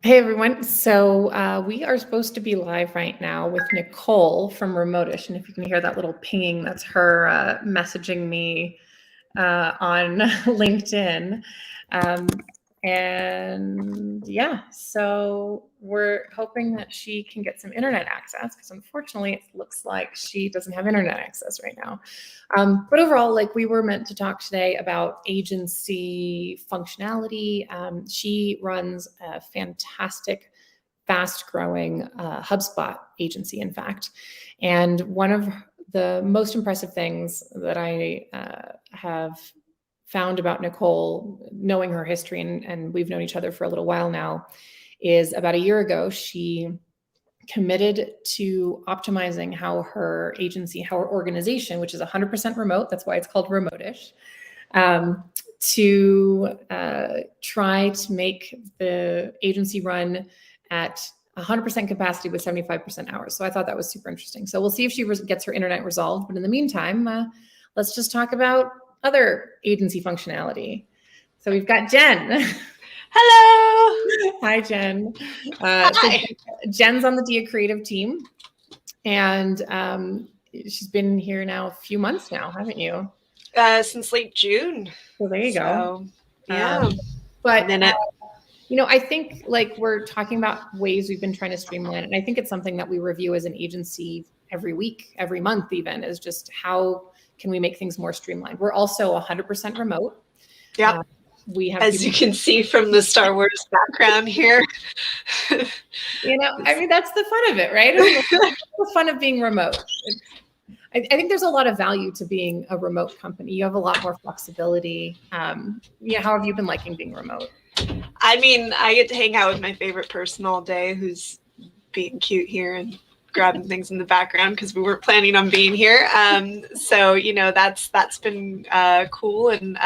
Hey everyone. So we are supposed to be live right now with Nicole from Remotish. And if you can hear that little pinging, that's her messaging me on LinkedIn. Um, and yeah, so we're hoping that she can get some internet access because unfortunately it looks like she doesn't have internet access right now. But overall, like we were meant to talk today about agency functionality. She runs a fantastic, fast growing HubSpot agency, in fact. And one of the most impressive things that I have found about Nicole, knowing her history, and we've known each other for a little while now, is about a year ago, she committed to optimizing how her agency, how her organization, which is 100% remote, that's why it's called Remotish, to try to make the agency run at 100% capacity with 75% hours. So I thought that was super interesting. So we'll see if she gets her internet resolved. But in the meantime, let's just talk about other agency functionality. So we've got Jen. Hello. Hi, Jen. Hi. So Jen's on the Dia Creative team, and she's been here now a few months now, haven't you? Since late June. So there you go. Yeah. But Minute. I think like we're talking about ways we've been trying to streamline, and I think it's something that we review as an agency every week, every month, even is just how can we make things more streamlined. We're also 100% remote. Yeah. We have, as you can see from the Star Wars background here. I mean, that's the fun of it, right? I mean, that's the fun of being remote. I think there's a lot of value to being a remote company. You have a lot more flexibility. Yeah, how have you been liking being remote? I mean, I get to hang out with my favorite person all day who's being cute here and grabbing things in the background because we weren't planning on being here. So, that's been cool. And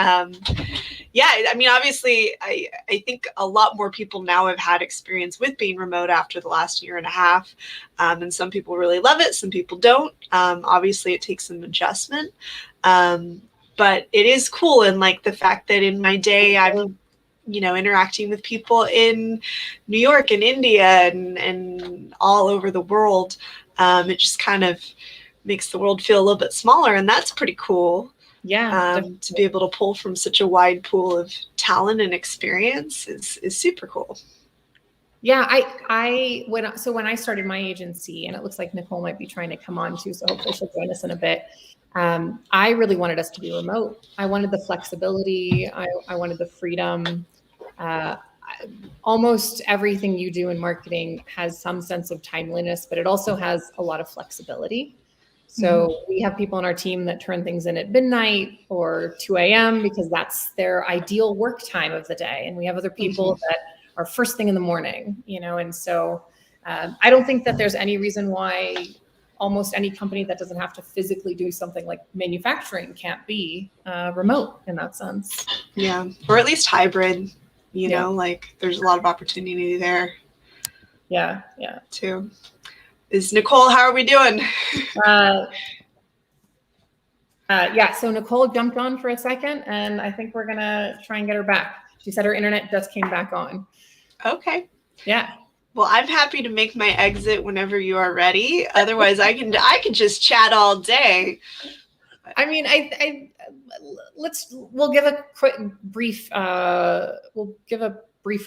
yeah, I mean, obviously, I think a lot more people now have had experience with being remote after the last year and a half. And some people really love it. Some people don't. Obviously, it takes some adjustment. But it is cool. And like the fact that in my day, I'm interacting with people in New York and India and all over the world. It just kind of makes the world feel a little bit smaller, and that's pretty cool. Yeah, to be able to pull from such a wide pool of talent and experience is super cool. Yeah, when I started my agency, and it looks like Nicole might be trying to come on too, so hopefully she'll join us in a bit. I really wanted us to be remote. I wanted the flexibility. I wanted the freedom. Almost everything you do in marketing has some sense of timeliness, but it also has a lot of flexibility. So we have people on our team that turn things in at midnight or 2 a.m. because that's their ideal work time of the day. And we have other people that are first thing in the morning, and so I don't think that there's any reason why almost any company that doesn't have to physically do something like manufacturing can't be remote in that sense. Yeah, or at least hybrid. Like there's a lot of opportunity there. Yeah, too. Is Nicole, how are we doing? Yeah, so Nicole jumped on for a second, and I think we're gonna try and get her back. She said her internet just came back on. Okay. Yeah. Well, I'm happy to make my exit whenever you are ready. Otherwise, I can just chat all day. I mean, we'll give a quick brief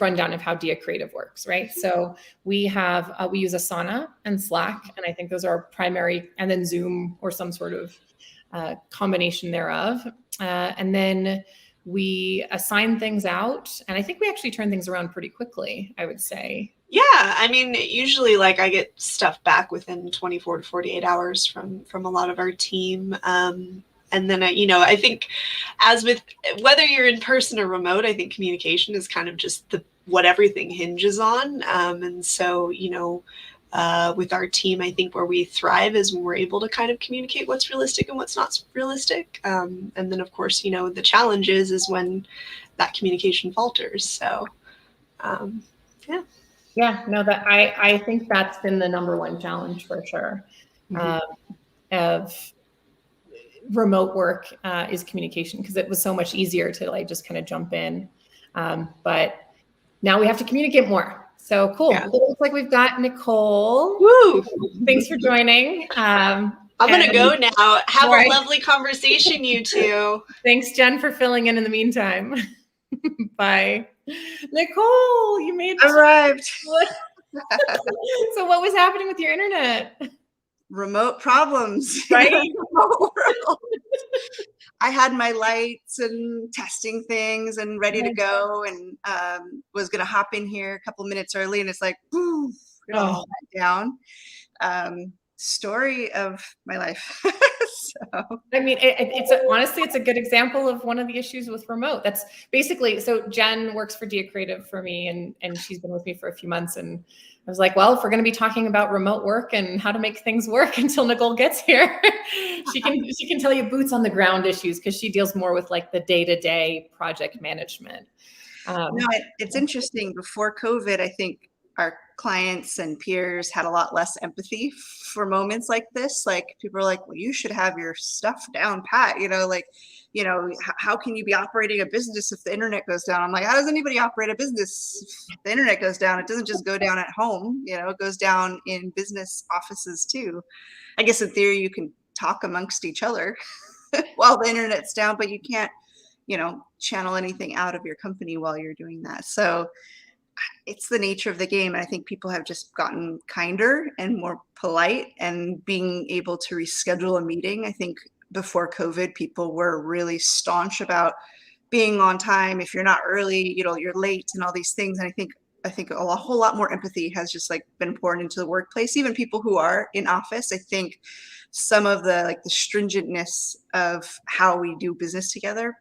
rundown of how Dia Creative works, right? So we use Asana and Slack, and I think those are our primary, and then Zoom or some sort of combination thereof. And then we assign things out, and I think we actually turn things around pretty quickly, I would say. Yeah, I mean, usually like I get stuff back within 24 to 48 hours from a lot of our team. And then, I think as with whether you're in person or remote, I think communication is kind of just what everything hinges on. And so, with our team, I think where we thrive is when we're able to kind of communicate what's realistic and what's not realistic. And then, of course, the challenge is when that communication falters. So, yeah. Yeah, no, that I think that's been the number one challenge for sure of remote work is communication, because it was so much easier to like just kind of jump in. But now we have to communicate more. So cool. Yeah. It looks like we've got Nicole. Woo! Thanks for joining. I'm going to go now. Have a lovely conversation, you two. Thanks, Jen, for filling in the meantime. Bye. Nicole, you made arrived. So what was happening with your internet? Remote problems, right? Remote world. I had my lights and testing things and ready to go, and was going to hop in here a couple minutes early, and it's like, boom, it all went down. Story of my life. So. I mean, honestly, it's a good example of one of the issues with remote. That's basically, so Jen works for Dia Creative for me, and she's been with me for a few months, and I was like, well, if we're going to be talking about remote work and how to make things work until Nicole gets here, she can tell you boots on the ground issues, because she deals more with like the day-to-day project management. No, it's interesting. Before COVID, I think our clients and peers had a lot less empathy for moments like this. Like, people are like, well, you should have your stuff down pat, how can you be operating a business if the internet goes down? I'm like, how does anybody operate a business if the internet goes down? It doesn't just go down at home, it goes down in business offices too. I guess in theory you can talk amongst each other while the internet's down, but you can't, channel anything out of your company while you're doing that. So it's the nature of the game. And I think people have just gotten kinder and more polite, and being able to reschedule a meeting. I think before COVID, people were really staunch about being on time. If you're not early, you're late and all these things. And I think a whole lot more empathy has just been poured into the workplace. Even people who are in office, I think some of the stringentness of how we do business together,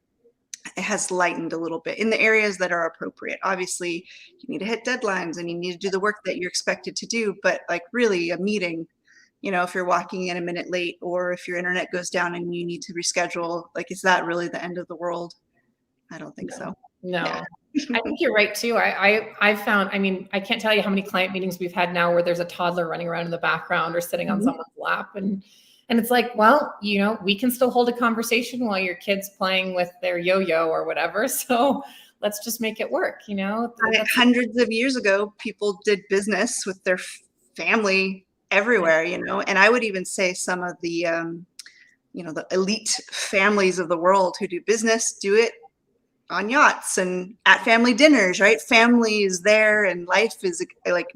it has lightened a little bit in the areas that are appropriate. Obviously, you need to hit deadlines and you need to do the work that you're expected to do. But really a meeting, if you're walking in a minute late, or if your internet goes down and you need to reschedule, is that really the end of the world? I don't think so. No. Yeah. I think you're right too. I've found, I can't tell you how many client meetings we've had now where there's a toddler running around in the background or sitting on someone's lap. And it's like, well, we can still hold a conversation while your kid's playing with their yo-yo or whatever. So let's just make it work, Hundreds of years ago, people did business with their family everywhere, and I would even say some of the, the elite families of the world who do business do it on yachts and at family dinners, right? Family is there and life is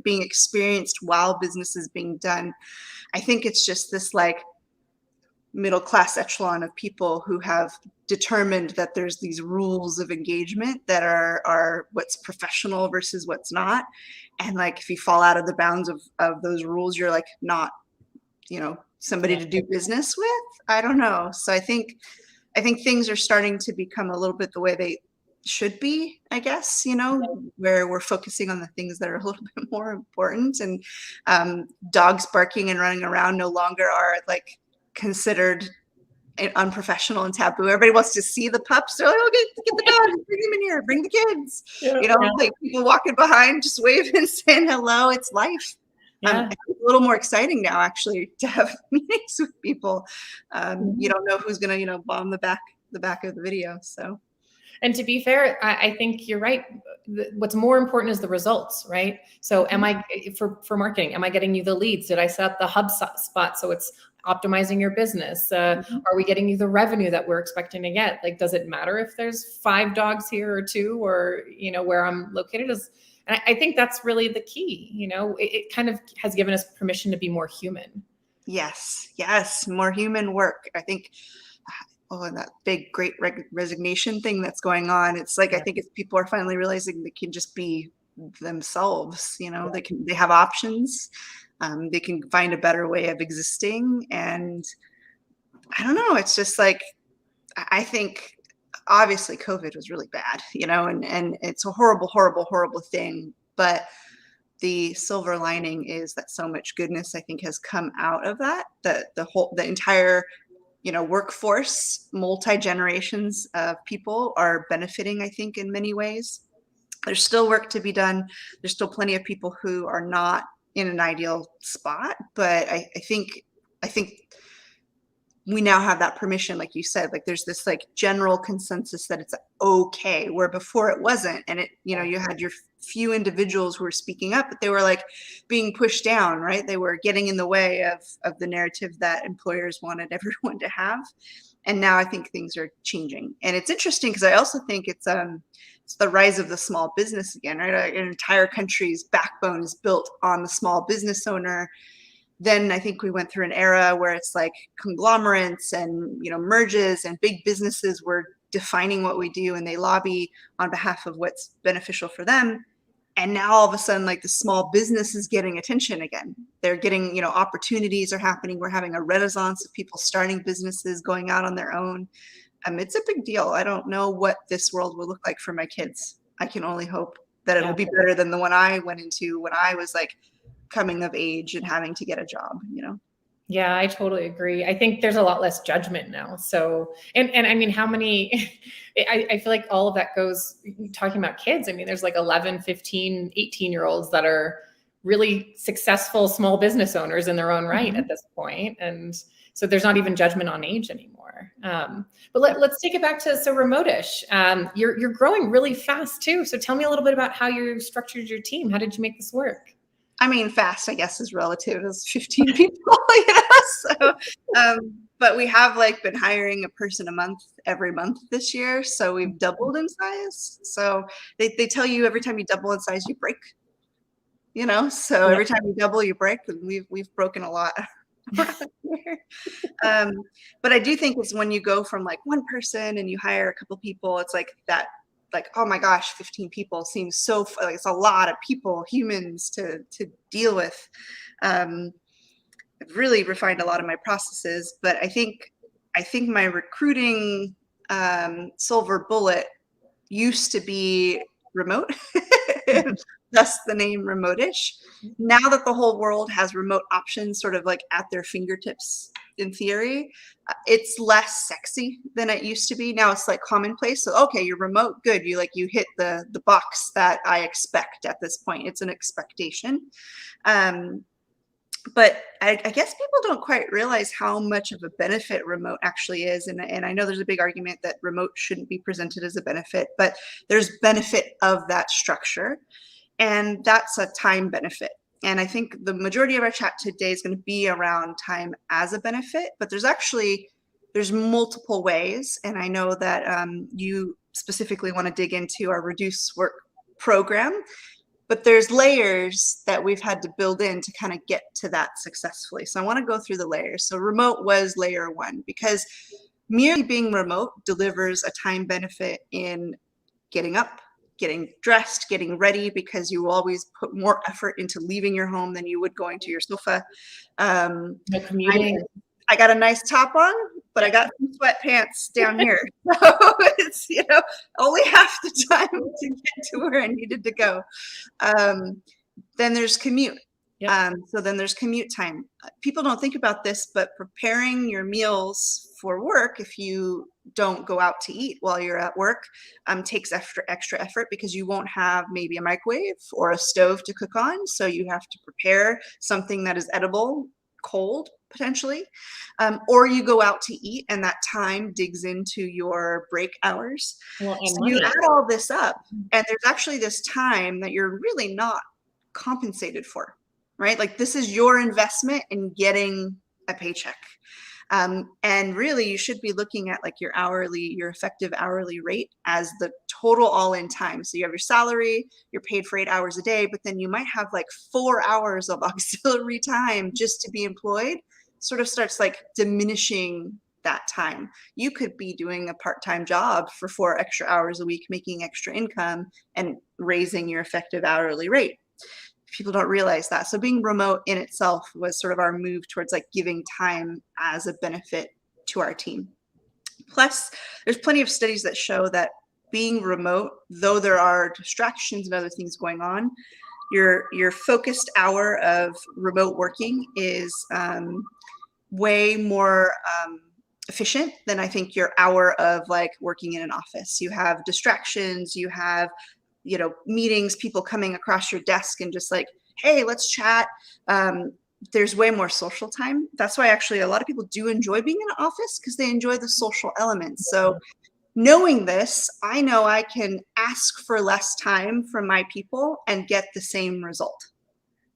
being experienced while business is being done. I think it's just this middle class echelon of people who have determined that there's these rules of engagement that are what's professional versus what's not. And if you fall out of the bounds of those rules, you're not, somebody to do business with. I don't know. So I think things are starting to become a little bit the way they should be, I guess, where we're focusing on the things that are a little bit more important. And dogs barking and running around no longer are considered unprofessional and taboo. Everybody wants to see the pups. They're like, okay, get the dogs, bring them in here, bring the kids. People walking behind, just waving and saying hello. It's life. It's a little more exciting now, actually, to have meetings with people. You don't know who's going to, bomb the back of the video. So. And to be fair, I think you're right. What's more important is the results, right? So am I, for marketing, am I getting you the leads? Did I set up the Hubspot so it's optimizing your business? Are we getting you the revenue that we're expecting to get? Does it matter if there's 5 dogs here or 2, or, where I'm located? And I think that's really the key. It kind of has given us permission to be more human. Yes, more human work. I think, and that big great resignation thing that's going on. It's I think people are finally realizing they can just be themselves. They have options. They can find a better way of existing. And I don't know, it's just I think obviously COVID was really bad, and it's a horrible, horrible, horrible thing. But the silver lining is that so much goodness, I think, has come out of that. The entire, workforce, multi-generations of people are benefiting, I think, in many ways. There's still work to be done. There's still plenty of people who are not in an ideal spot, but I think we now have that permission, like you said, like there's this like general consensus that it's okay, where before it wasn't. And it, you know, you had your few individuals who were speaking up, but they were like being pushed down, right? They were getting in the way of the narrative that employers wanted everyone to have. And now I think things are changing. And it's interesting because I also think it's the rise of the small business again, right? An entire country's backbone is built on the small business owner. Then I think we went through an era where it's like conglomerates and, you know, merges, and big businesses were defining what we do, and they lobby on behalf of what's beneficial for them. And now all of a sudden, like the small business is getting attention again. They're getting, you know, opportunities are happening. We're having a renaissance of people starting businesses, going out on their own. It's a big deal. I don't know what this world will look like for my kids. I can only hope that it'll be better than the one I went into when I was like coming of age and having to get a job, you know? Yeah, I totally agree. I think there's a lot less judgment now. So, and I mean, how many, I feel like all of that goes, talking about kids. I mean, there's like 11, 15, 18-year-olds that are really successful small business owners in their own right at this point. And so there's not even judgment on age anymore. But let's take it back to, so Remotish, you're growing really fast too. So tell me a little bit about how you structured your team. How did you make this work? I mean, fast, I guess, is relative. It's 15 people, you know? So, but we have like been hiring a person a month every month this year. So we've doubled in size. So they tell you every time you double in size, you break, you know? So every time you double, you break, and we've broken a lot. But I do think it's when you go from like one person and you hire a couple people, it's like that, like, oh my gosh, 15 people seems so, like, it's a lot of people, humans to deal with. I've really refined a lot of my processes, but I think my recruiting silver bullet used to be remote, thus the name Remotish. Now that the whole world has remote options sort of like at their fingertips in theory, it's less sexy than it used to be. Now it's like commonplace. So, okay, you're remote, good. You hit the box that I expect at this point. It's an expectation. But I guess people don't quite realize how much of a benefit remote actually is. And I know there's a big argument that remote shouldn't be presented as a benefit, but there's benefit of that structure. And that's a time benefit. And I think the majority of our chat today is going to be around time as a benefit, but there's multiple ways. And I know that you specifically want to dig into our reduce work program, but there's layers that we've had to build in to kind of get to that successfully. So I want to go through the layers. So remote was layer one, because merely being remote delivers a time benefit in getting up, getting dressed, getting ready, because you will always put more effort into leaving your home than you would going to your sofa. No commuting. I got a nice top on, but I got some sweatpants down here. So it's, you know, only half the time to get to where I needed to go. Then there's commute. Yep. So then there's commute time. People don't think about this, but preparing your meals for work, if you don't go out to eat while you're at work, takes extra effort, because you won't have maybe a microwave or a stove to cook on. So you have to prepare something that is edible, cold, potentially, or you go out to eat, and that time digs into your break hours. Well, so you add all this up, and there's actually this time that you're really not compensated for, right? Like, this is your investment in getting a paycheck. And really, you should be looking at like your effective hourly rate as the total all-in time. So you have your salary, you're paid for 8 hours a day, but then you might have like 4 hours of auxiliary time just to be employed. Sort of starts like diminishing that time. You could be doing a part-time job for 4 extra hours a week, making extra income and raising your effective hourly rate. People don't realize that. So being remote in itself was sort of our move towards like giving time as a benefit to our team. Plus, there's plenty of studies that show that being remote, though there are distractions and other things going on, your focused hour of remote working is way more efficient than I think your hour of like working in an office. You have distractions, you have, you know, meetings, people coming across your desk and just like, hey, let's chat. there's way more social time. That's why actually a lot of people do enjoy being in an office, because they enjoy the social elements. So knowing this, I know I can ask for less time from my people and get the same result,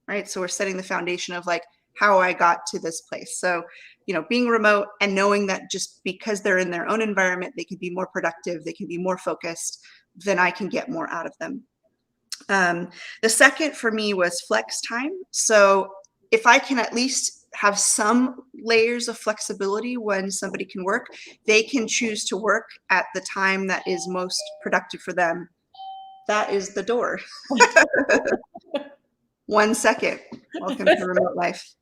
right? So we're setting the foundation of like how I got to this place. So, being remote and knowing that just because they're in their own environment, they can be more productive, they can be more focused, then I can get more out of them. The second for me was flex time. So if I can at least have some layers of flexibility when somebody can work, they can choose to work at the time that is most productive for them. That is the door. 1 second. Welcome to remote life.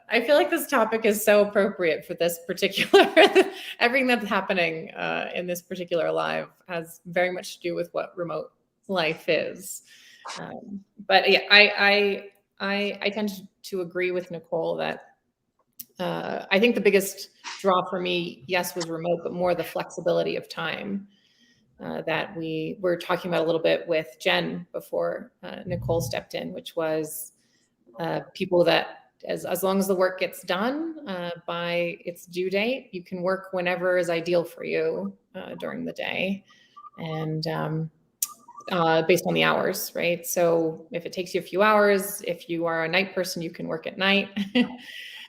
I feel like this topic is so appropriate for this particular, everything that's happening in this particular live has very much to do with what remote life is. But yeah, I tend to agree with Nicole that I think the biggest draw for me, yes, was remote, but more the flexibility of time that we were talking about a little bit with Jen before Nicole stepped in, which was people that as long as the work gets done by its due date, you can work whenever is ideal for you during the day. And based on the hours, right? So if it takes you a few hours, if you are a night person, you can work at night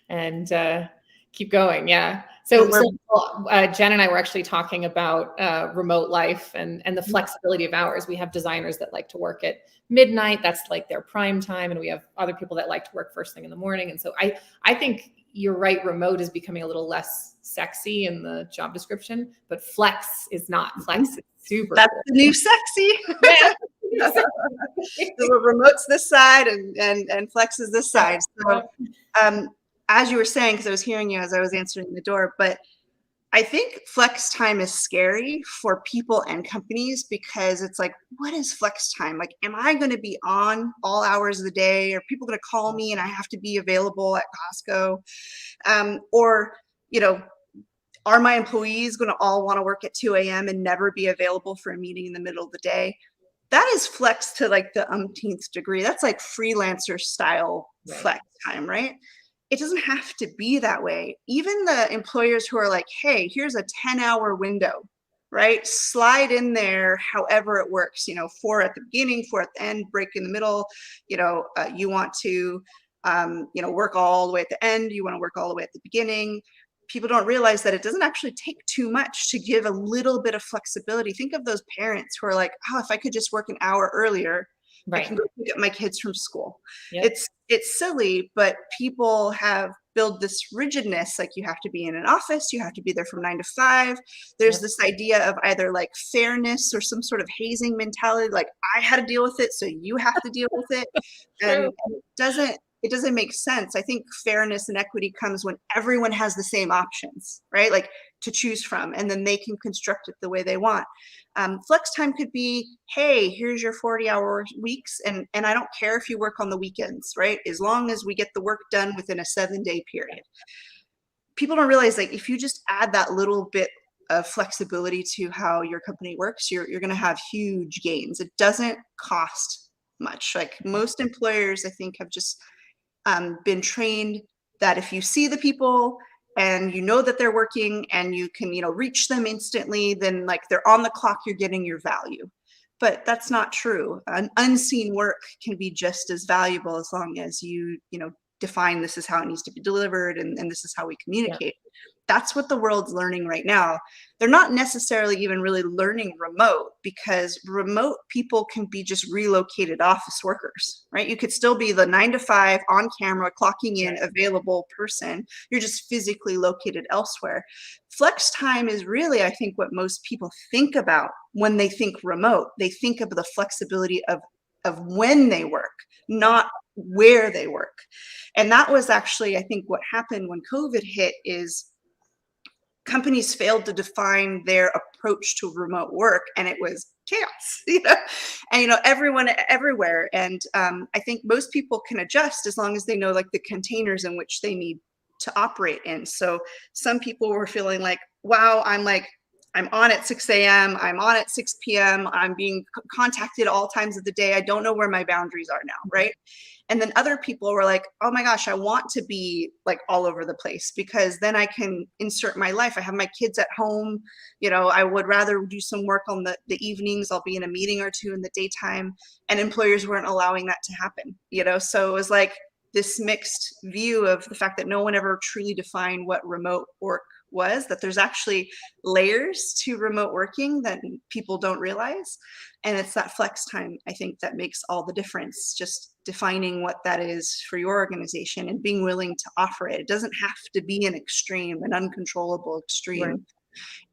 and keep going. Yeah. So Jen and I were actually talking about remote life and the flexibility of hours. We have designers that like to work at midnight. That's like their prime time. And we have other people that like to work first thing in the morning. And so I think you're right. Remote is becoming a little less sexy in the job description, but flex is not. Flex is super. That's cool. The new sexy. Yeah. So remote's this side and flex is this side. So as you were saying, because I was hearing you as I was answering the door, but I think flex time is scary for people and companies because it's like, what is flex time? Like, am I going to be on all hours of the day? Are people going to call me and I have to be available at Costco? Or, are my employees going to all want to work at 2 a.m. and never be available for a meeting in the middle of the day? That is flex to like the umpteenth degree. That's like freelancer style flex time, right? It doesn't have to be that way. Even the employers who are like, hey, here's a 10-hour window, right? Slide in there however it works, 4 at the beginning, 4 at the end, break in the middle. You want to, work all the way at the end. You want to work all the way at the beginning. People don't realize that it doesn't actually take too much to give a little bit of flexibility. Think of those parents who are like, oh, if I could just work an hour earlier, I can go pick up my kids from school. Yep. It's silly, but people have built this rigidness, like you have to be in an office, you have to be there from 9 to 5. There's this idea of either like fairness or some sort of hazing mentality, like I had to deal with it, so you have to deal with it. And it doesn't make sense. I think fairness and equity comes when everyone has the same options, right? Like to choose from, and then they can construct it the way they want. Flex time could be, hey, here's your 40-hour weeks, and I don't care if you work on the weekends, right? As long as we get the work done within a 7-day period. People don't realize, like, if you just add that little bit of flexibility to how your company works, you're going to have huge gains. It doesn't cost much. Like most employers, I think, have just been trained that if you see the people and you know that they're working and you can, reach them instantly, then like they're on the clock, you're getting your value. But that's not true. An unseen work can be just as valuable as long as you define this is how it needs to be delivered and this is how we communicate. Yeah. That's what the world's learning right now. They're not necessarily even really learning remote, because remote people can be just relocated office workers, right? You could still be the 9 to 5 on camera, clocking in, available person. You're just physically located elsewhere. Flex time is really, I think, what most people think about when they think remote. They think of the flexibility of when they work, not where they work. And that was actually, I think, what happened when COVID hit is companies failed to define their approach to remote work, and it was chaos, and everyone everywhere. And I think most people can adjust as long as they know like the containers in which they need to operate in. So some people were feeling like, wow, I'm like I'm on at 6 a.m. I'm on at 6 p.m. I'm being contacted all times of the day. I don't know where my boundaries are now, right? And then other people were like, oh my gosh, I want to be like all over the place because then I can insert my life. I have my kids at home. You know, I would rather do some work on the evenings. I'll be in a meeting or two in the daytime. And employers weren't allowing that to happen, you know? So it was like this mixed view of the fact that no one ever truly defined what remote work was, that there's actually layers to remote working that people don't realize. And it's that flex time, I think, that makes all the difference, just defining what that is for your organization and being willing to offer it. It doesn't have to be an extreme, an uncontrollable extreme. Right.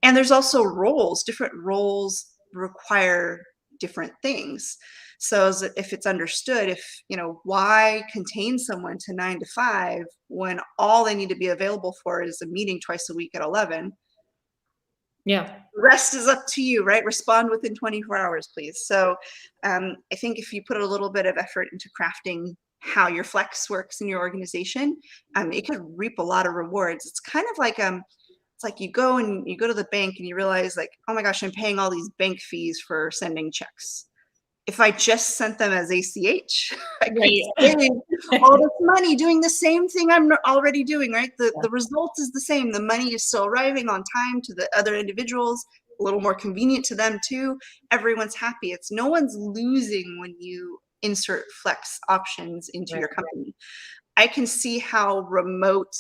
And there's also roles. Different roles require different things. So if it's understood, if, you know, why contain someone to 9 to 5 when all they need to be available for is a meeting twice a week at 11? Yeah. The rest is up to you, right? Respond within 24 hours, please. So I think if you put a little bit of effort into crafting how your flex works in your organization, it could reap a lot of rewards. It's kind of like it's like you go to the bank and you realize like, oh my gosh, I'm paying all these bank fees for sending checks. If I just sent them as ACH, I could save all this money doing the same thing I'm already doing, right? The result is the same. The money is still arriving on time to the other individuals, a little more convenient to them too. Everyone's happy. It's no one's losing when you insert flex options into your company. I can see how remote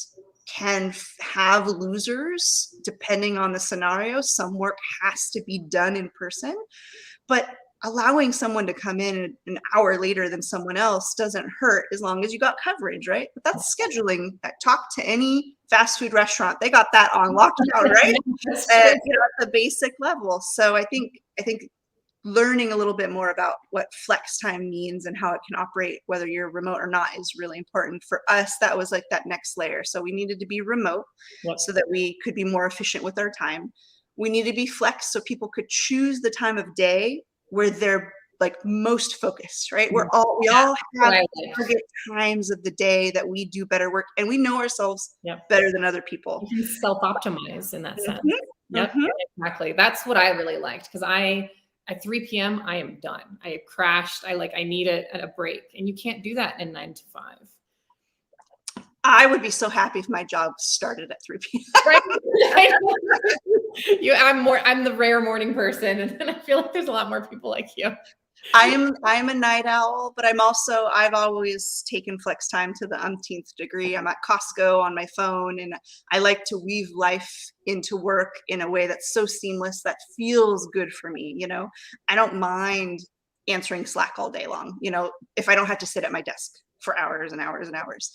can have losers depending on the scenario. Some work has to be done in person, but allowing someone to come in an hour later than someone else doesn't hurt as long as you got coverage, right? But that's scheduling. Talk to any fast food restaurant. They got that on lockdown, right? You know, at the basic level. So I think learning a little bit more about what flex time means and how it can operate, whether you're remote or not, is really important. For us, that was like that next layer. So we needed to be remote so that we could be more efficient with our time. We needed to be flex so people could choose the time of day where they're like most focused, right? We all have target times of the day that we do better work, and we know ourselves better than other people. You can self-optimize in that sense. Yep, exactly. That's what I really liked, because at 3 p.m. I am done. I have crashed. I need a break, and you can't do that in 9 to 5. I would be so happy if my job started at 3 p.m. Right? I'm the rare morning person, and I feel like there's a lot more people like you. I'm a night owl, but I've always taken flex time to the umpteenth degree. I'm at Costco on my phone, and I like to weave life into work in a way that's so seamless that feels good for me. You know, I don't mind answering Slack all day long, you know, if I don't have to sit at my desk for hours and hours and hours.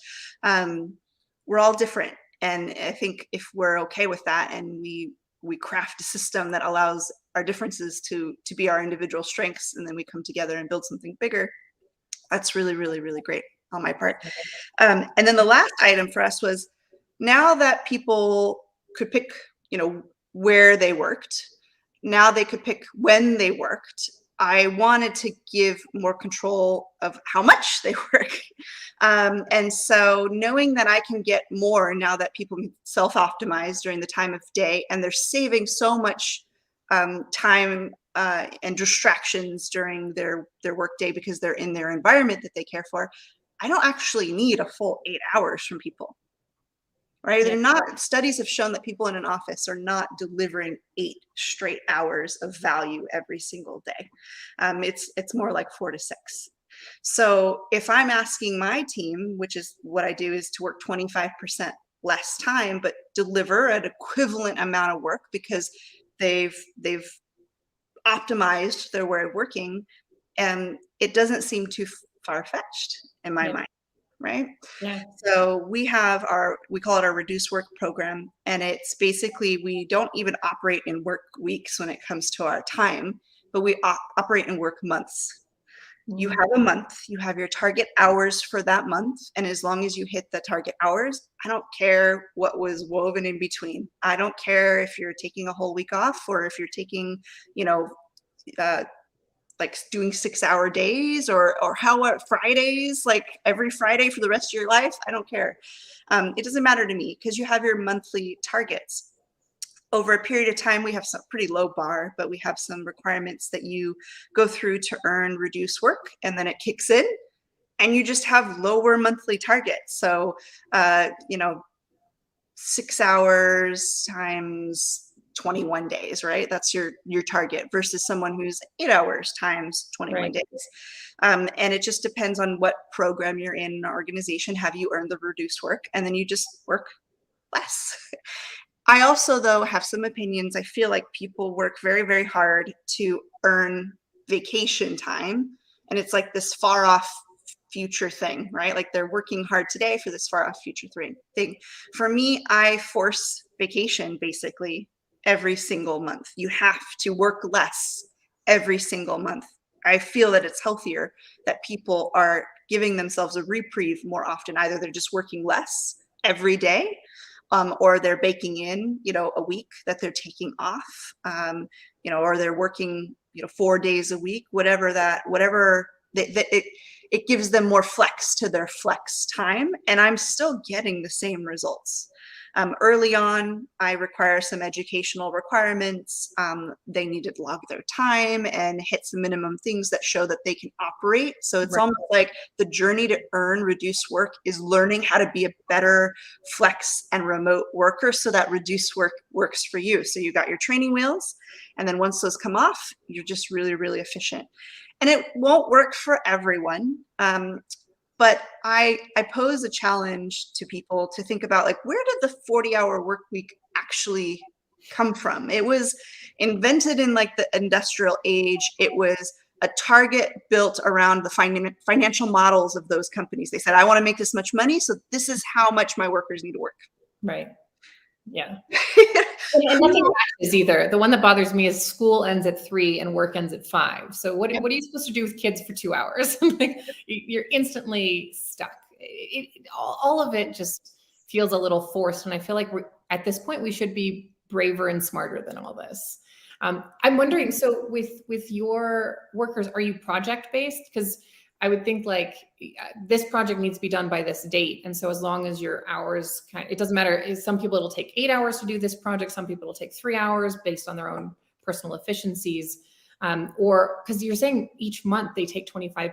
We're all different. And I think if we're okay with that and we craft a system that allows our differences to be our individual strengths, and then we come together and build something bigger, that's really, really, really great on my part. And then the last item for us was, now that people could pick, you know, where they worked, now they could pick when they worked. I wanted to give more control of how much they work. And so knowing that I can get more now that people can self-optimize during the time of day, and they're saving so much time and distractions during their work day because they're in their environment that they care for, I don't actually need a full 8 hours from people. Right? They're not, studies have shown that people in an office are not delivering 8 straight hours of value every single day. It's more like 4 to 6. So if I'm asking my team, which is what I do, is to work 25% less time, but deliver an equivalent amount of work because they've optimized their way of working, and it doesn't seem too far-fetched in my mind. Right? Yeah. So we call it our reduced work program. And it's basically, we don't even operate in work weeks when it comes to our time, but we operate in work months. You have a month, you have your target hours for that month. And as long as you hit the target hours, I don't care what was woven in between. I don't care if you're taking a whole week off or if you're taking, you know, like doing 6-hour days or how Fridays, like every Friday for the rest of your life. I don't care. It doesn't matter to me because you have your monthly targets. over a period of time, we have some pretty low bar, but we have some requirements that you go through to earn reduced work, and then it kicks in and you just have lower monthly targets. So, 6 hours times 21 days, right? That's your target versus someone who's 8 hours times 21 days. And it just depends on what program you're in an organization. Have you earned the reduced work? And then you just work less. I also, though, have some opinions. I feel like people work very, very hard to earn vacation time. And it's like this far off future thing, right? Like they're working hard today for this far off future thing. For me, I force vacation basically every single month. You have to work less every single month. I feel that it's healthier that people are giving themselves a reprieve more often. Either they're just working less every day, or they're baking in, a week that they're taking off, or they're working, 4 days a week, it gives them more flex to their flex time, and I'm still getting the same results. Early on, I require some educational requirements. They need to log their time and hit some minimum things that show that they can operate. So it's almost like the journey to earn reduced work is learning how to be a better flex and remote worker so that reduced work works for you. So you got your training wheels, and then once those come off, you're just really, really efficient. And it won't work for everyone. But I pose a challenge to people to think about, like, where did the 40-hour work week actually come from? It was invented in like the industrial age. It was a target built around the financial models of those companies. They said, I want to make this much money, so this is how much my workers need to work. Right. Yeah. And nothing matches either. The one that bothers me is school ends at 3 and work ends at 5. So what are you supposed to do with kids for 2 hours? Like, you're instantly stuck. All of it just feels a little forced. And I feel like at this point, we should be braver and smarter than all this. I'm wondering, so with your workers, are you project-based? Because I would think like this project needs to be done by this date. And so as long as your hours, it doesn't matter. Some people it'll take 8 hours to do this project. Some people it'll take 3 hours based on their own personal efficiencies. Or because you're saying each month they take 25%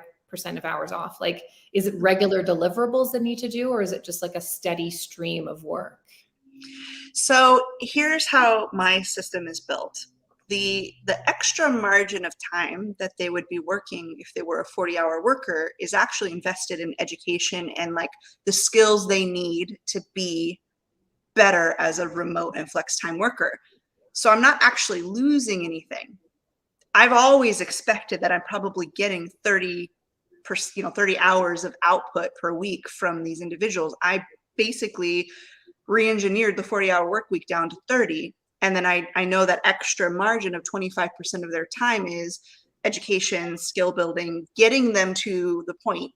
of hours off. Like, is it regular deliverables that need to do, or is it just like a steady stream of work? So here's how my system is built. The extra margin of time that they would be working if they were a 40-hour worker is actually invested in education and like the skills they need to be better as a remote and flex time worker. So I'm not actually losing anything. I've always expected that I'm probably getting 30 hours of output per week from these individuals. I basically re-engineered the 40-hour work week down to 30. And then I know that extra margin of 25% of their time is education, skill building, getting them to the point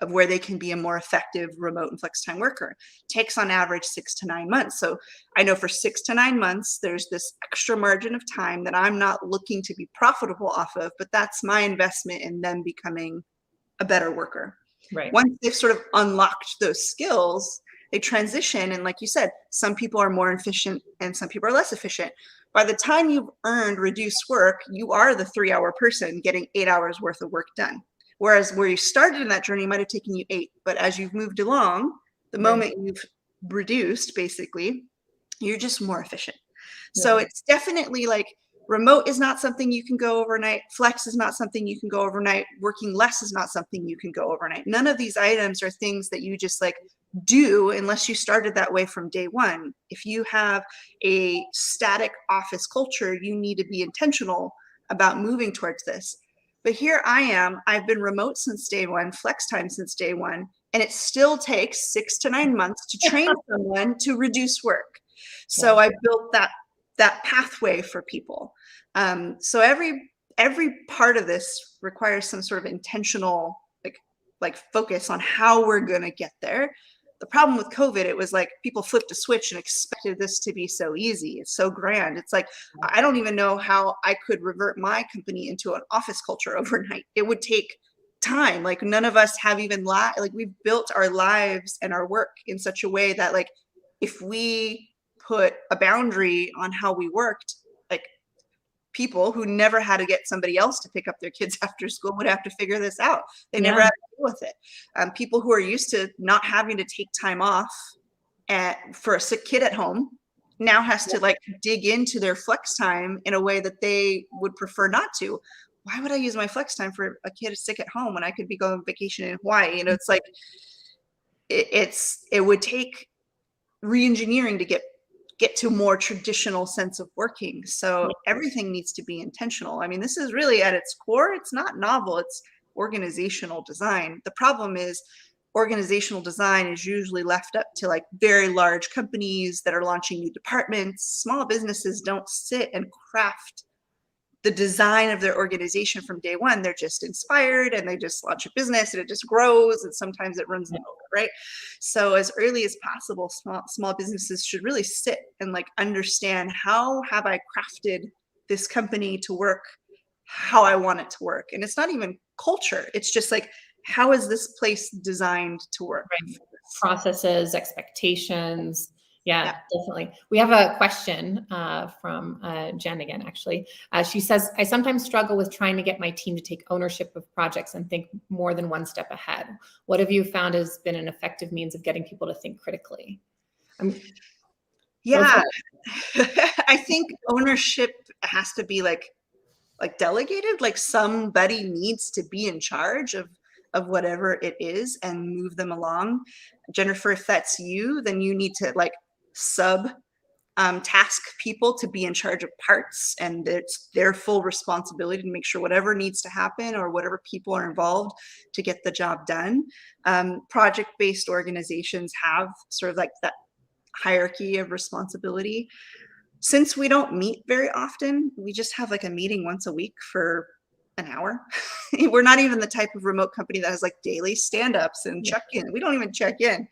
of where they can be a more effective remote and flex time worker. Takes on average 6 to 9 months. So I know for 6 to 9 months, there's this extra margin of time that I'm not looking to be profitable off of, but that's my investment in them becoming a better worker. Right. Once they've sort of unlocked those skills, they transition. And like you said, some people are more efficient and some people are less efficient. By the time you've earned reduced work, you are the 3-hour person getting 8 hours worth of work done. Whereas where you started in that journey might have taken you 8, but as you've moved along, the moment you've reduced, basically, you're just more efficient. So it's definitely like remote is not something you can go overnight. Flex is not something you can go overnight. Working less is not something you can go overnight. None of these items are things that you just like do unless you started that way from day one. If you have a static office culture, you need to be intentional about moving towards this. But here I am, I've been remote since day one, flex time since day one, and it still takes 6 to 9 months to train someone to reduce work. So I built that pathway for people. So every part of this requires some sort of intentional like focus on how we're going to get there. The problem with COVID, it was like people flipped a switch and expected this to be so easy. It's so grand. It's like, I don't even know how I could revert my company into an office culture overnight. It would take time. Like none of us have even we've built our lives and our work in such a way that like, if we put a boundary on how we worked, like people who never had to get somebody else to pick up their kids after school would have to figure this out. They never had to deal with it. People who are used to not having to take time off for a sick kid at home now has to like dig into their flex time in a way that they would prefer not to. Why would I use my flex time for a kid sick at home when I could be going on vacation in Hawaii? You know, it's like, it would take re-engineering to get to a more traditional sense of working. So everything needs to be intentional. I mean, this is really at its core, it's not novel, it's organizational design. The problem is organizational design is usually left up to like very large companies that are launching new departments. Small businesses don't sit and craft the design of their organization from day one. They're just inspired and they just launch a business and it just grows, and sometimes it runs them over, right? So as early as possible, small businesses should really sit and like understand, how have I crafted this company to work how I want it to work? And it's not even culture, it's just like, how is this place designed to work? Right. Processes, expectations. Yeah, definitely. We have a question from Jen again, actually. She says, I sometimes struggle with trying to get my team to take ownership of projects and think more than one step ahead. What have you found has been an effective means of getting people to think critically? Yeah, I think ownership has to be like delegated, like somebody needs to be in charge of whatever it is and move them along. Jennifer, if that's you, then you need to like task people to be in charge of parts, and it's their full responsibility to make sure whatever needs to happen or whatever people are involved to get the job done. Project-based organizations have sort of like that hierarchy of responsibility. Since we don't meet very often, we just have like a meeting once a week for an hour. We're not even the type of remote company that has like daily stand-ups and check-in. We don't even check in.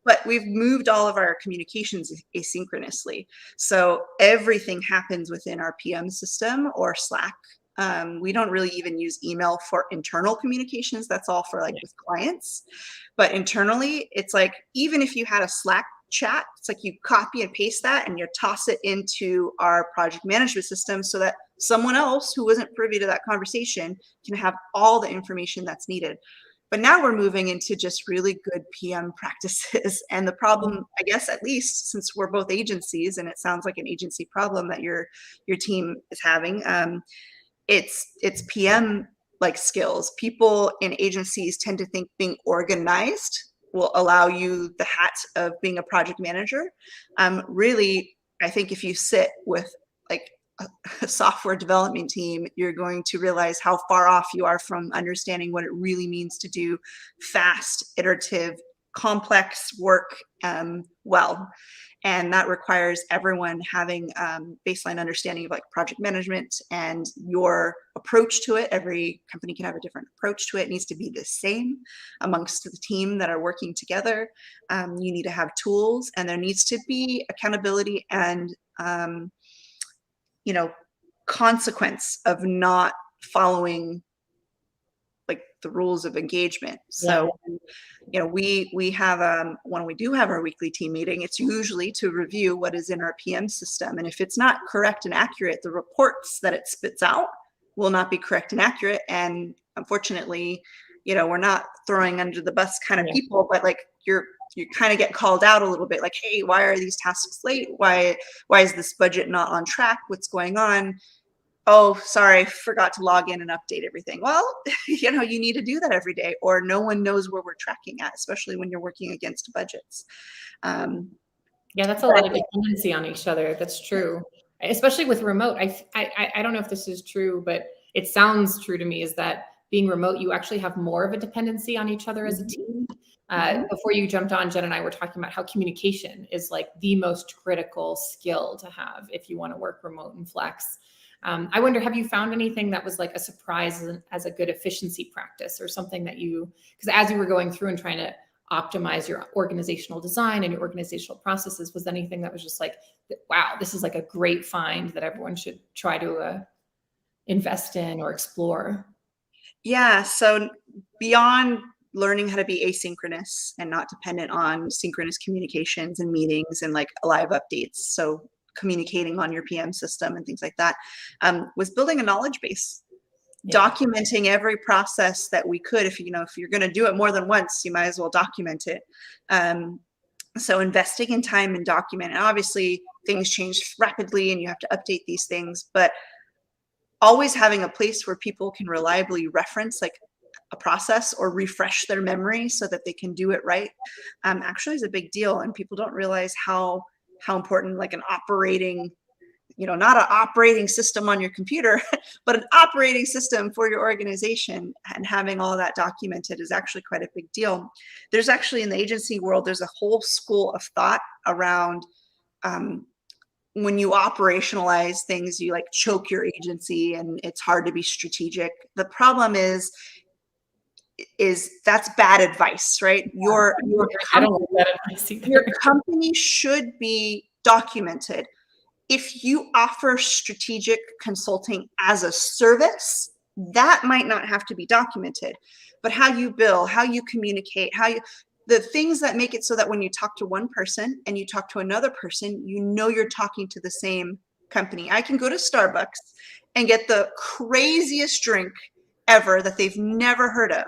But we've moved all of our communications asynchronously. So everything happens within our PM system or Slack. We don't really even use email for internal communications. That's all for like with clients. But internally, it's like, even if you had a Slack chat, it's like you copy and paste that and you toss it into our project management system so that someone else who wasn't privy to that conversation can have all the information that's needed. But now we're moving into just really good PM practices. And the problem, I guess, at least since we're both agencies, and it sounds like an agency problem that your team is having, it's PM like skills. People in agencies tend to think being organized will allow you the hat of being a project manager. Really, I think if you sit with like a software development team, you're going to realize how far off you are from understanding what it really means to do fast, iterative, complex work well. And that requires everyone having baseline understanding of like project management and your approach to it. Every company can have a different approach to it. It needs to be the same amongst the team that are working together. You need to have tools, and there needs to be accountability and consequence of not following like the rules of engagement. So, we have when we do have our weekly team meeting, it's usually to review what is in our PM system. And if it's not correct and accurate, the reports that it spits out will not be correct and accurate. And unfortunately, we're not throwing under the bus kind of people, but like you kind of get called out a little bbit, like, hey, why are these tasks late? Why is this budget not on track? What's going on? Oh, sorry, forgot to log in and update everything. Well, you need to do that every day, or no one knows where we're tracking at, especially when you're working against budgets. That's a lot of dependency on each other. That's true. Especially with remote. I don't know if this is true, but it sounds true to me, is that being remote, you actually have more of a dependency on each other as a team. Before you jumped on, Jen and I were talking about how communication is like the most critical skill to have if you want to work remote and flex. I wonder, have you found anything that was like a surprise as a good efficiency practice, or something that because as you were going through and trying to optimize your organizational design and your organizational processes, was anything that was just like, wow, this is like a great find that everyone should try to invest in or explore? Yeah. So beyond learning how to be asynchronous and not dependent on synchronous communications and meetings and like live updates. So communicating on your PM system and things like that, was building a knowledge base, documenting every process that we could. If you're going to do it more than once, you might as well document it. So investing in time and document, and obviously things change rapidly and you have to update these things, but always having a place where people can reliably reference like a process or refresh their memory so that they can do it right, actually is a big deal. And people don't realize how important like an operating, not an operating system on your computer, but an operating system for your organization, and having all that documented is actually quite a big deal. There's actually, in the agency world, there's a whole school of thought around when you operationalize things, you like choke your agency and it's hard to be strategic. The problem is that's bad advice, right? Your company should be documented. If you offer strategic consulting as a service, that might not have to be documented, but how you bill, how you communicate, the things that make it so that when you talk to one person and you talk to another person, you're talking to the same company. I can go to Starbucks and get the craziest drink ever that they've never heard of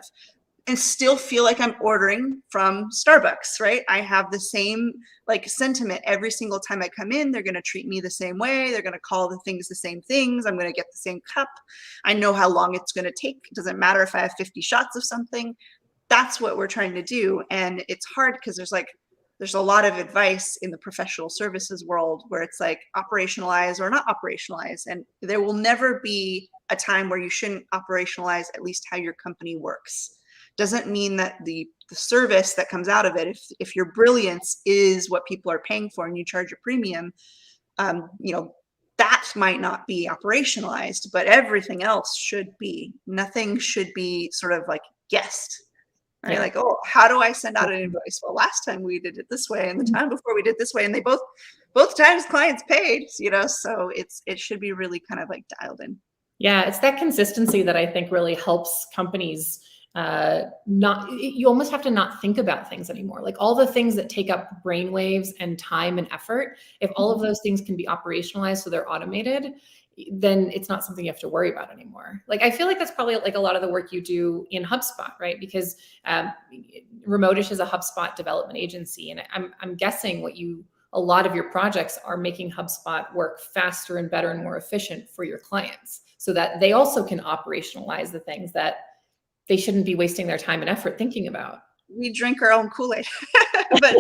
and still feel like I'm ordering from Starbucks, right? I have the same like sentiment every single time I come in. They're going to treat me the same way. They're going to call the things the same things. I'm going to get the same cup. I know how long it's going to take. It doesn't matter if I have 50 shots of something. That's what we're trying to do. And it's hard because there's a lot of advice in the professional services world where it's like operationalize or not operationalize. And there will never be a time where you shouldn't operationalize at least how your company works. Doesn't mean that the service that comes out of it, if your brilliance is what people are paying for and you charge a premium, that might not be operationalized, but everything else should be. Nothing should be sort of like guessed. Right? Yeah. Like, oh, how do I send out an invoice? Well, last time we did it this way, and the time before we did this way, and they both times clients paid, so it should be really kind of like dialed in. Yeah, it's that consistency that I think really helps companies. You almost have to not think about things anymore. Like all the things that take up brainwaves and time and effort, if all of those things can be operationalized so they're automated, then it's not something you have to worry about anymore. Like, I feel like that's probably like a lot of the work you do in Hubspot, right? Because Remotish is a Hubspot development agency. And I'm guessing a lot of your projects are making Hubspot work faster and better and more efficient for your clients so that they also can operationalize the things that they shouldn't be wasting their time and effort thinking about. We drink our own Kool-Aid, but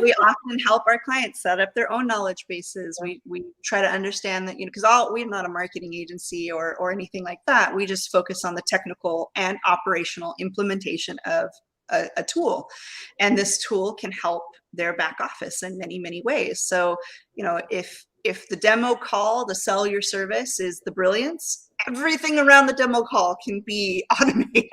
we often help our clients set up their own knowledge bases. We try to understand that, because we're not a marketing agency or anything like that. We just focus on the technical and operational implementation of a tool. And this tool can help their back office in many, many ways. So, if the demo call to sell your service is the brilliance, everything around the demo call can be automated.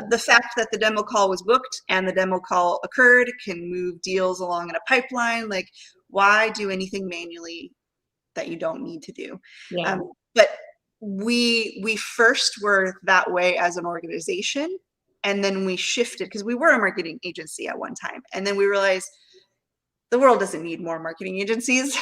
The fact that the demo call was booked and the demo call occurred can move deals along in a pipeline. Like, why do anything manually that you don't need to do? Yeah. But we first were that way as an organization, and then we shifted because we were a marketing agency at one time, and then we realized the world doesn't need more marketing agencies.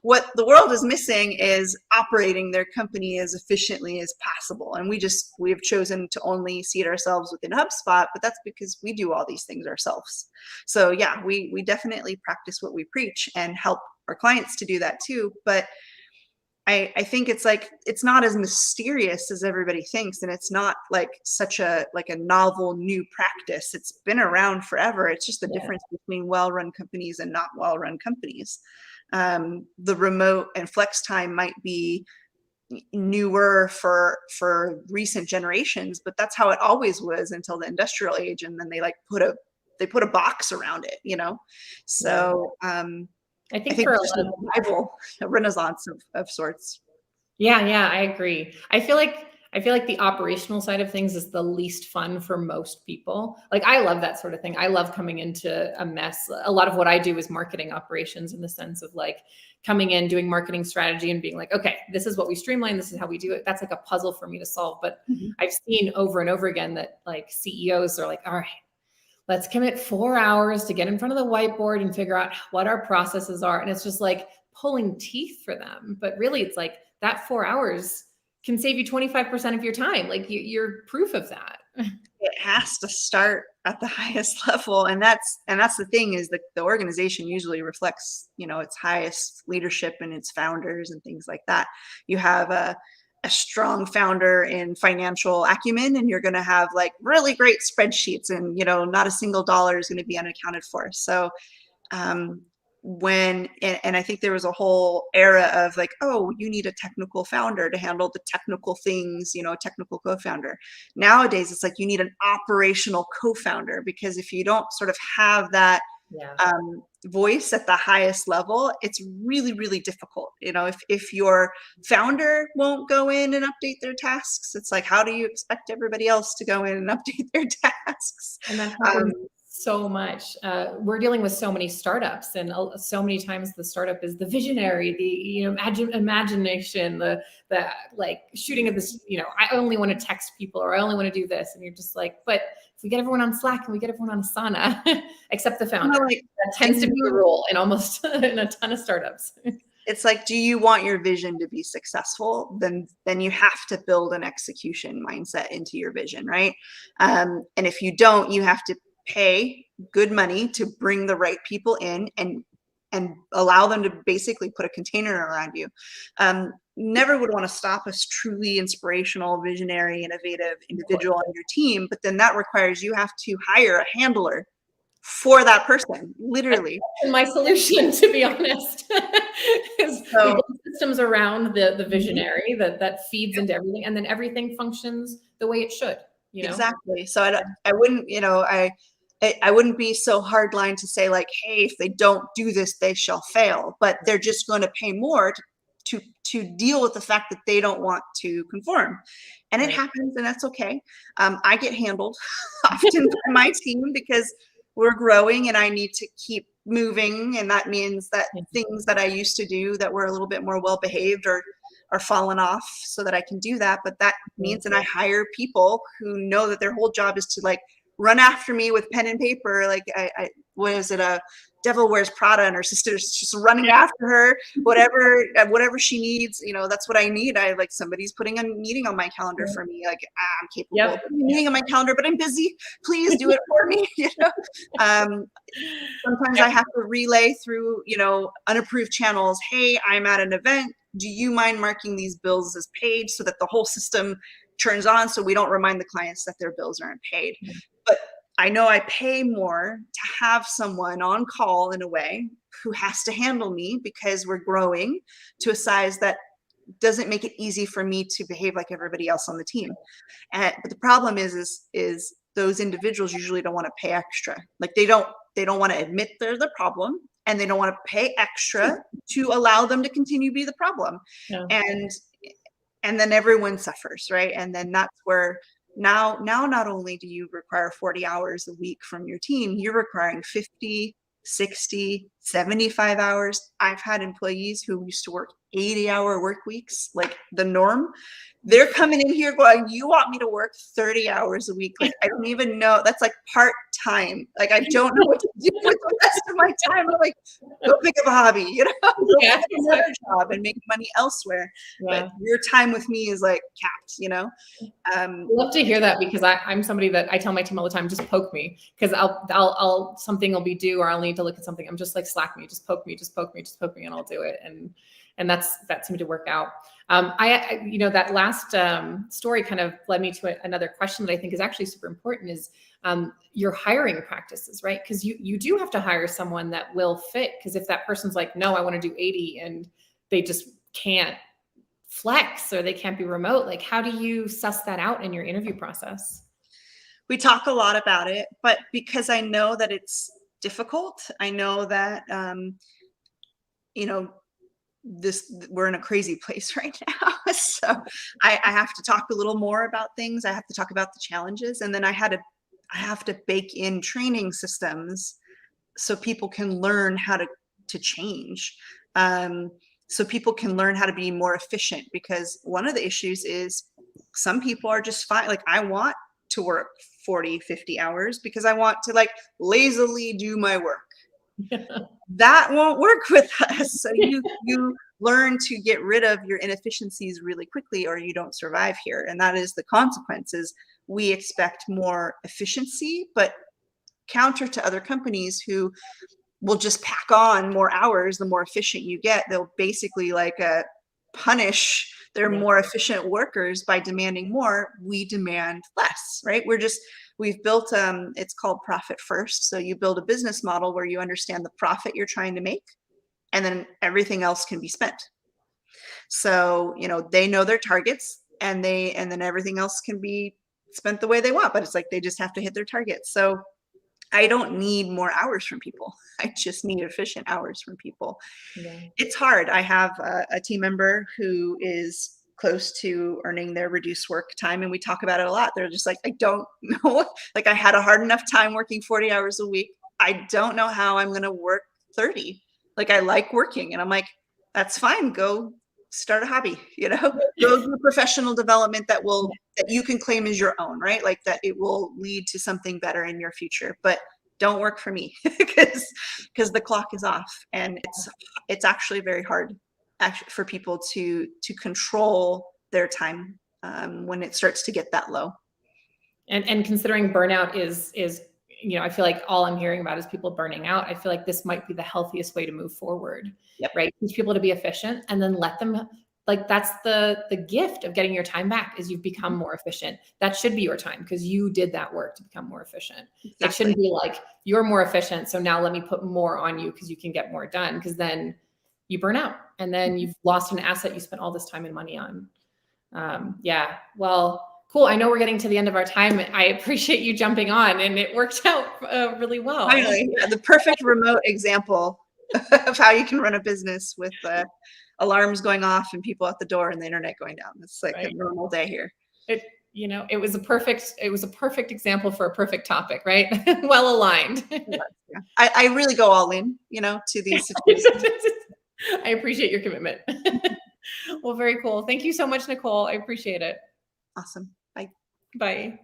What the world is missing is operating their company as efficiently as possible. And we have chosen to only seat ourselves within HubSpot, but that's because we do all these things ourselves. So yeah, we definitely practice what we preach and help our clients to do that too. But I think it's not as mysterious as everybody thinks, and it's not like such a novel new practice. It's been around forever. It's just the difference between well-run companies and not well-run companies. The remote and flex time might be newer for recent generations, but that's how it always was until the industrial age, and then they put a box around it, So I think for a revival, a renaissance of sorts. Yeah, I agree. I feel like I feel like the operational side of things is the least fun for most people. Like I love that sort of thing. I love coming into a mess. A lot of what I do is marketing operations in the sense of like coming in, doing marketing strategy and being like, okay, this is what we streamline. This is how we do it. That's like a puzzle for me to solve. But I've seen over and over again that like CEOs are like, all right, let's commit 4 hours to get in front of the whiteboard and figure out what our processes are. And it's just like pulling teeth for them. But really it's like that 4 hours can save you 25% of your time. Like you're proof of that. It has to start at the highest level. And that's the thing, is that the organization usually reflects, you know, its highest leadership and its founders and things like that. You have a strong founder in financial acumen, and you're going to have like really great spreadsheets, and, you know, not a single dollar is going to be unaccounted for. So and I think there was a whole era of like, oh, you need a technical founder to handle the technical things, you know, a technical co-founder. Nowadays, it's like you need an operational co-founder, because if you don't sort of have that voice at the highest level, it's really, really difficult. You know, if your founder won't go in and update their tasks, it's like, how do you expect everybody else to go in and update their tasks? And that happens so much. We're dealing with so many startups, and so many times the startup is the visionary, the, you know, imagination, the like shooting at this, you know, I only want to text people, or I only want to do this. And you're just like, but if we get everyone on Slack and we get everyone on Asana, except the founder, that tends to be the rule in almost in a ton of startups. It's like, do you want your vision to be successful? Then you have to build an execution mindset into your vision, right? And if you don't, you have to pay good money to bring the right people in and allow them to basically put a container around you. Never would want to stop a truly inspirational, visionary, innovative individual on your team, but then that requires you have to hire a handler for that person, literally. That's my solution, to be honest, is we build systems around the visionary that feeds into everything, and then everything functions the way it should. You know? Exactly. So I wouldn't, you know, I wouldn't be so hardline to say like, hey, if they don't do this, they shall fail. But they're just going to pay more to deal with the fact that they don't want to conform. And it happens, and that's okay. I get handled often by my team because we're growing and I need to keep moving. And that means that things that I used to do that were a little bit more well-behaved are fallen off so that I can do that. But that means that I hire people who know that their whole job is to like run after me with pen and paper. Like what is it? A Devil Wears Prada, and her sister's just running after her, whatever she needs. You know, that's what I need. I like, somebody's putting a meeting on my calendar for me. Like, I'm capable of putting a meeting on my calendar, but I'm busy. Please do it for me. You know, sometimes I have to relay through, you know, unapproved channels. Hey, I'm at an event. Do you mind marking these bills as paid, so that the whole system turns on, so we don't remind the clients that their bills aren't paid? But I know I pay more to have someone on call in a way who has to handle me, because we're growing to a size that doesn't make it easy for me to behave like everybody else on the team. But the problem is those individuals usually don't want to pay extra. Like they don't want to admit they're the problem, and they don't want to pay extra to allow them to continue to be the problem. And then everyone suffers, right? And then that's where now not only do you require 40 hours a week from your team, you're requiring 50, 60, 75 hours. I've had employees who used to work 80-hour work weeks, like the norm. They're coming in here going, you want me to work 30 hours a week? Like, I don't even know. That's like part-time. Like, I don't know what to do with the rest of my time. I'm like, go pick up a hobby, you know, go pick up another job and make money elsewhere. But your time with me is like capped, you know? I love to hear that, because I'm somebody that I tell my team all the time, just poke me, because I'll something will be due, or I'll need to look at something. I'm just like, Slack me, just poke me, and I'll do it. And that seemed to work out. You know, that last story kind of led me to another question that I think is actually super important, is your hiring practices, right? Because you do have to hire someone that will fit. Because if that person's like, no, I want to do 80, and they just can't flex, or they can't be remote, like how do you suss that out in your interview process? We talk a lot about it, but because I know that it's difficult, I know that, you know, we're in a crazy place right now. So I have to talk a little more about things. I have to talk about the challenges, and then I have to bake in training systems so people can learn how to change. So people can learn how to be more efficient, because one of the issues is some people are just fine. Like, I want to work 40, 50 hours because I want to like lazily do my work. That won't work with us. So you learn to get rid of your inefficiencies really quickly, or you don't survive here. And that is the consequences. We expect more efficiency, but counter to other companies who will just pack on more hours the more efficient you get. They'll basically like punish their more efficient workers by demanding more. We demand less, right? We've built, it's called profit first. So you build a business model where you understand the profit you're trying to make, and then everything else can be spent. So, they know their targets, and then everything else can be spent the way they want, but it's like, they just have to hit their targets. So I don't need more hours from people. I just need efficient hours from people. Yeah. It's hard. I have a team member who is close to earning their reduced work time, and we talk about it a lot. They're just like, I don't know. Like, I had a hard enough time working 40 hours a week. I don't know how I'm going to work 30. Like, I like working. And I'm like, that's fine. Go start a hobby, go do professional development that you can claim as your own, right? Like, that it will lead to something better in your future, but don't work for me because the clock is off. And it's actually very hard for people to control their time when it starts to get that low. And considering burnout is I feel like all I'm hearing about is people burning out. I feel like this might be the healthiest way to move forward, right? Teach people to be efficient, and then let them, like, that's the gift of getting your time back, is you've become more efficient. That should be your time because you did that work to become more efficient. Exactly. It shouldn't be like, you're more efficient, so now let me put more on you because you can get more done, because then you burn out and then you've lost an asset you spent all this time and money on. Well, cool. I know we're getting to the end of our time. I appreciate you jumping on, and it worked out really well. Finally, the perfect remote example of how you can run a business with alarms going off and people at the door and the internet going down. It's like a normal day here. It was a perfect example for a perfect topic, right? Well aligned. Yeah. I really go all in, to these situations. I appreciate your commitment. Well, very cool. Thank you so much, Nicole. I appreciate it. Awesome. Bye. Bye.